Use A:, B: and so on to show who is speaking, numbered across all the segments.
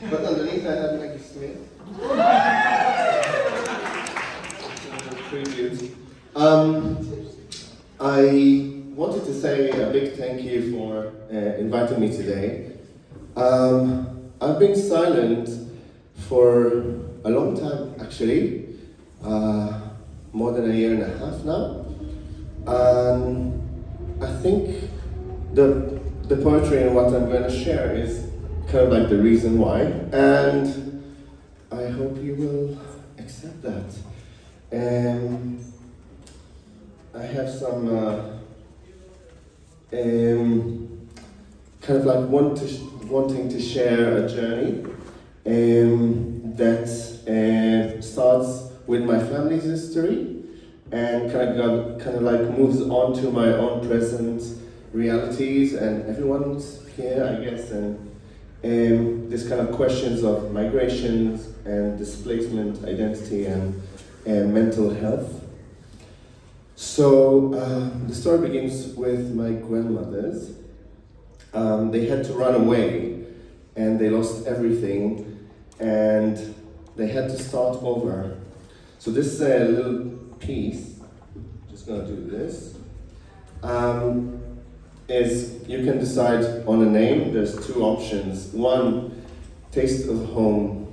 A: But underneath I have Maggie Smith. Tribute. I wanted to say a big thank you for inviting me today. I've been silent for a long time, actually, more than 1.5 years now. I think the poetry and what I'm going to share is kind of like the reason why, and I hope you will accept that. I have some kind of like wanting to share a journey that starts with my family's history and kind of like moves on to my own present realities and everyone's here, I guess, and this kind of questions of migrations and displacement, identity, and mental health. So the story begins with my grandmothers. They had to run away and they lost everything and they had to start over. So this little piece, just gonna do this, is you can decide on a name. There's 2 options. One, Taste of Home,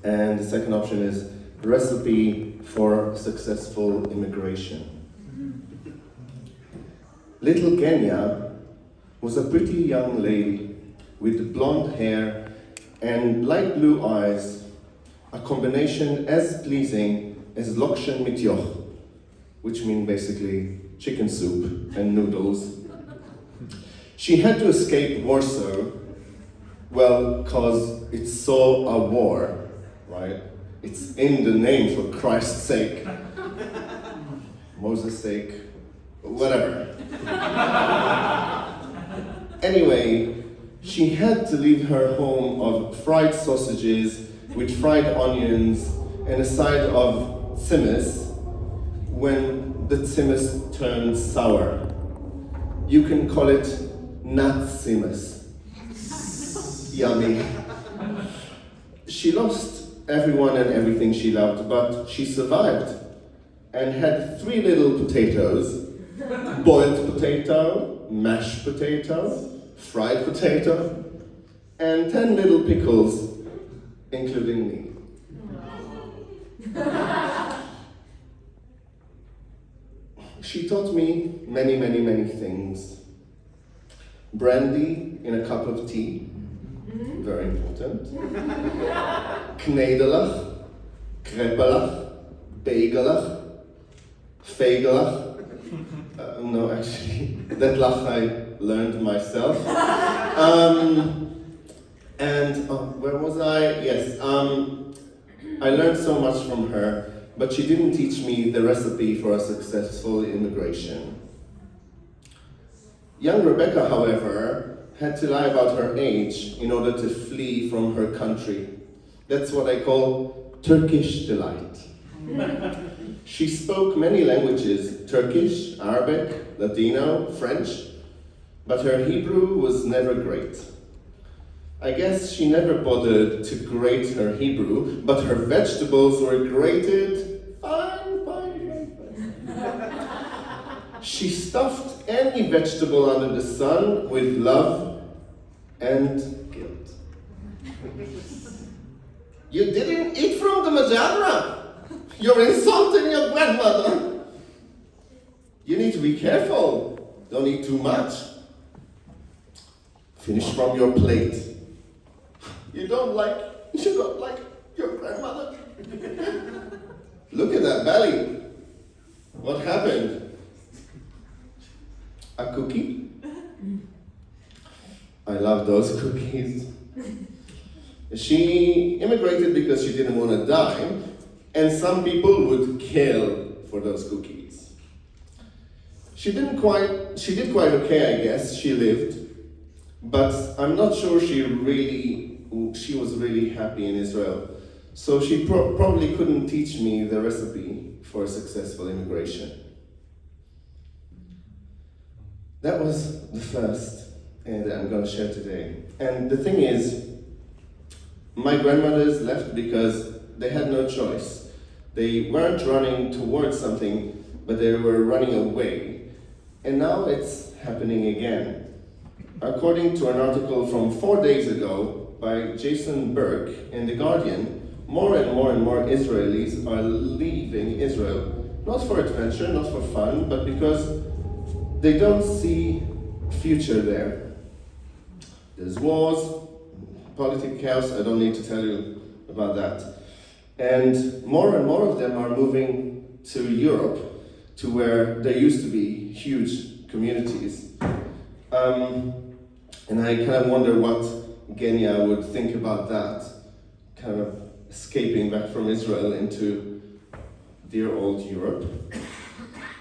A: and the second option is Recipe for Successful Immigration. Little Kenya was a pretty young lady with blonde hair and light blue eyes, a combination as pleasing as Lokshen mit Joch, which means basically chicken soup and noodles. She had to escape Warsaw, well, because it saw a war, right? It's in the name, for Christ's sake. Moses' sake, whatever. Anyway, she had to leave her home of fried sausages with fried onions and a side of tzimmes when the tzimmes turned sour. You can call it not tzimmes. Yummy. She lost everyone and everything she loved, but she survived and had 3 little potatoes: boiled potato, mashed potato, fried potato, and 10 little pickles, including me. She taught me many, many, many things. Brandy in a cup of tea, very important. Knedelach, krepelach, begelach, fegelach. No, actually, that lach I learned myself. Where was I? Yes, I learned so much from her, but she didn't teach me the recipe for a successful immigration. Young Rebecca, however, had to lie about her age in order to flee from her country. That's what I call Turkish delight. She spoke many languages: Turkish, Arabic, Ladino, French, but her Hebrew was never great. I guess she never bothered to grate her Hebrew, but her vegetables were grated fine, fine, fine. She stuffed any vegetable under the sun with love and guilt. You didn't eat from the Majadra. You're insulting your grandmother. You need to be careful. Don't eat too much. Finish from your plate. You don't like your grandmother. Look at that belly. What happened? A cookie? I love those cookies. She immigrated because she didn't want to die, and some people would kill for those cookies. She did quite okay, I guess. She lived, but I'm not sure she was really happy in Israel. So she probably couldn't teach me the recipe for successful immigration. That was the first that I'm going to share today. And the thing is, My grandmothers left because they had no choice. They weren't running towards something, but they were running away. And now it's happening again. According to an article from 4 days ago by Jason Burke in The Guardian, more and more Israelis are leaving Israel. Not for adventure, not for fun, but because they don't see a future there. There's wars, political chaos, I don't need to tell you about that. And more of them are moving to Europe, to where there used to be huge communities. And I kind of wonder what Genya would think about that, kind of escaping back from Israel into dear old Europe.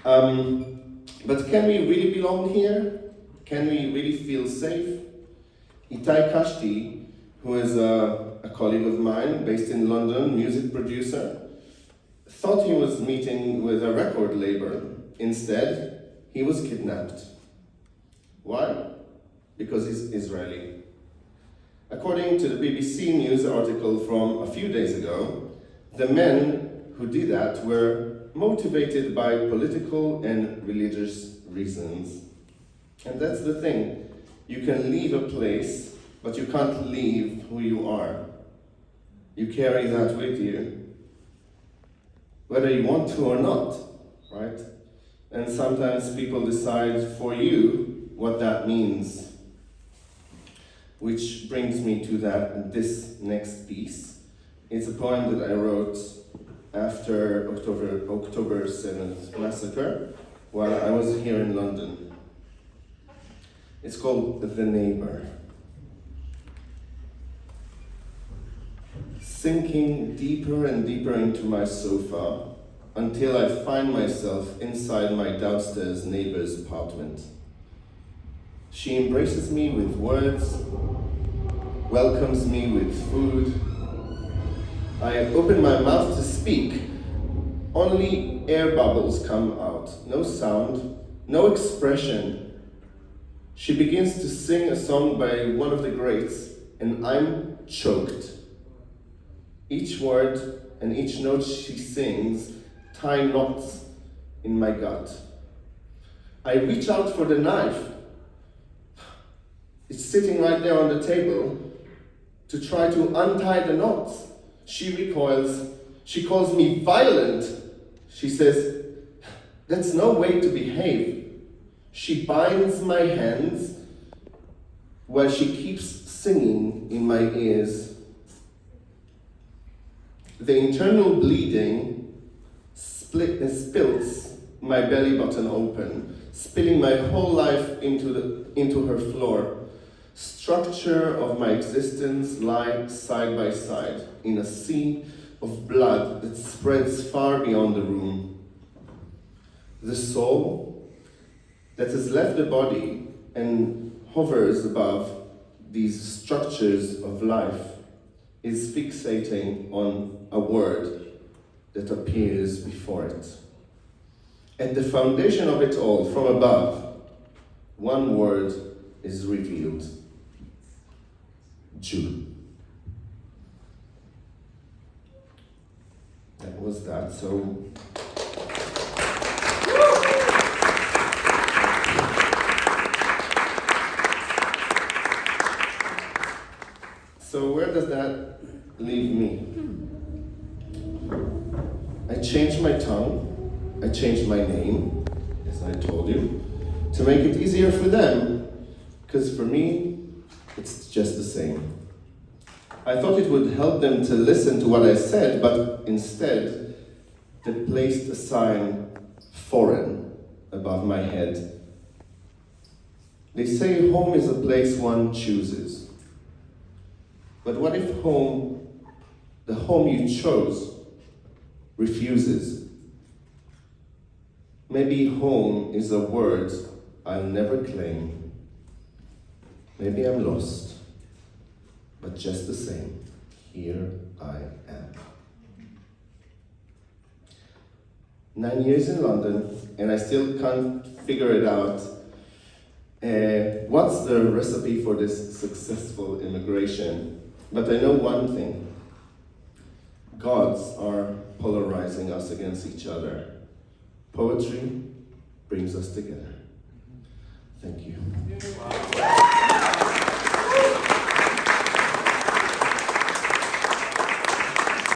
A: But can we really belong here? Can we really feel safe? Itai Kashti, who is a colleague of mine based in London, music producer, thought he was meeting with a record label. Instead, he was kidnapped. Why? Because he's Israeli. According to the BBC News article from a few days ago, the men who did that were motivated by political and religious reasons. And that's the thing. You can leave a place, but you can't leave who you are. You carry that with you, whether you want to or not, right? And sometimes people decide for you what that means. Which brings me to this next piece. It's a poem that I wrote after October 7th massacre while I was here in London. It's called The Neighbor. Sinking deeper and deeper into my sofa until I find myself inside my downstairs neighbor's apartment. She embraces me with words, welcomes me with food. I open my mouth to speak. Only air bubbles come out, no sound, no expression. She begins to sing a song by one of the greats, and I'm choked. Each word and each note she sings tie knots in my gut. I reach out for the knife. It's sitting right there on the table to try to untie the knots. She recoils. She calls me violent. She says, that's no way to behave. She binds my hands while she keeps singing in my ears. The internal bleeding spills my belly button open, spilling my whole life into her floor. Structure of my existence lie side by side in a sea of blood that spreads far beyond the room. The soul that has left the body and hovers above these structures of life is fixating on a word that appears before it. At the foundation of it all, from above, one word is revealed. Jew. That was that, so... So where does that leave me? I changed my tongue, I changed my name, as I told you, to make it easier for them, because for me, it's just the same. I thought it would help them to listen to what I said, but instead, they placed a sign, foreign, above my head. They say home is a place one chooses. But what if home, the home you chose, refuses? Maybe home is a word I'll never claim. Maybe I'm lost, but just the same, here I am. 9 years in London, and I still can't figure it out. What's the recipe for this successful immigration? But I know one thing. Gods are polarizing us against each other. Poetry brings us together. Thank you.